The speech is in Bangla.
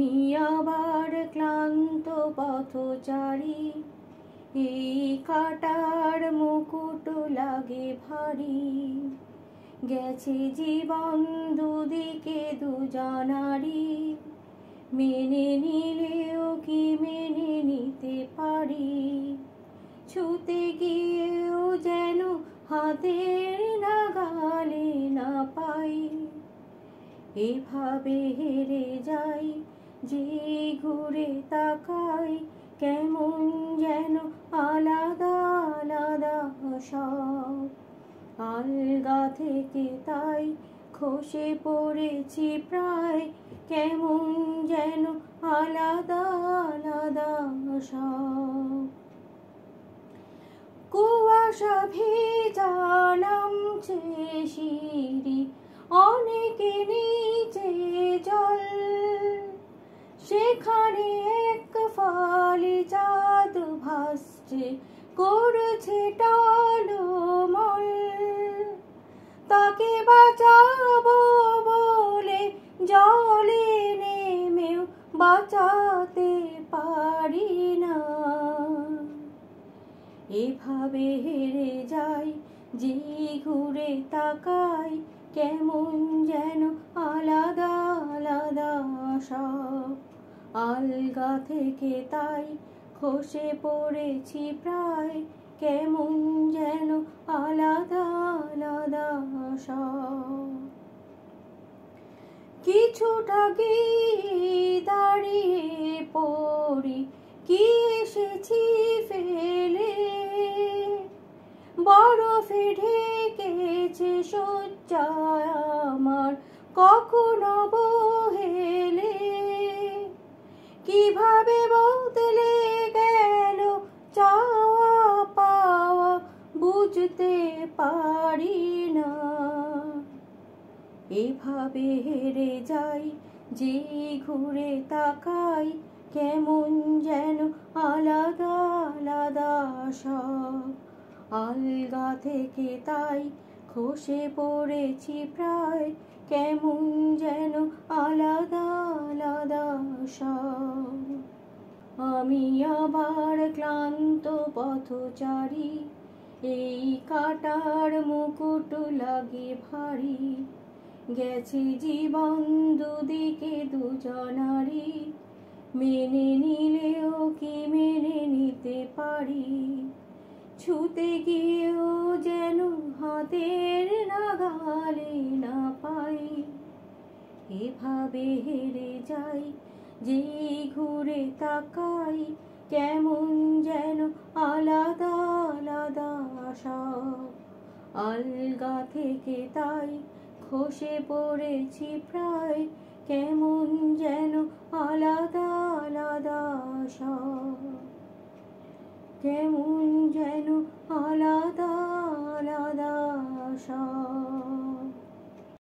আমি আবার ক্লান্ত পথচারী, এই কাটার মুকুট লাগে ভারী। গেছে জীবন দুদিকে দুজনারই, মেনে নিলেও কি মেনে নিতে পারি? ছুতে গিয়েও যেন হাতের নাগালে না পাই। এভাবে হেরে যাই যে ঘুরে তাকাই, কেমন যেন আলাদা আলাদা সব। আলগা থেকে তাই খসে পড়েছি প্রায়, কেমন যেন আলাদা আলাদা সব। কুয়াশা ভেজা নামছে সিঁড়ি, অনেকে নিচে জল, সেখানে এক ফালি চাঁদ ভাসছে, করছে টলমল। তাকে বাঁচাবো বলে জলে নেমেও বাঁচাতে পারি না। এভাবে হেরে যাই যে ঘুরে তাকাই, কেমন যেন আলাদা আলাদা সব। আলগা থেকে তাই খসে পড়েছি প্রায়, কেমন যেন আলাদা আলাদা সব। কিছুটা গিয়ে দাঁড়িয়ে পড়ি, কি এসেছি ফেলে, বরফে ঢেকেছে শয্যা আমার কখনো বহেলে। কিভাবে বদলে গেল চাওয়া পাওয়া বুঝতে পারি না। এভাবে হেরে যাই যে ঘুরে তাকাই, কেমন যেন আলাদা আলাদা সব। আলগা থেকে তাই খসে পড়েছি প্রায়, কেমন যেন আলাদা আলাদা সব। আমি আবার ক্লান্ত পথচারী, এই কাটার মুকুট লাগে ভারী। গেছে জীবন দুদিকে দুজনারই, মেনে নিলেও কি মেনে নিতে পারি? ছুতে গিয়েও যেন হাতের নাগালে না পাই। এভাবে হেরে যাই যে ঘুরে তাকাই, কেমন যেন আলাদা আলাদা সব। আলগা থেকে তাই খসে পড়েছি প্রায়, কেমন যেন আলাদা আলাদা সব। কেমন যেন আলাদা আলাদা সব।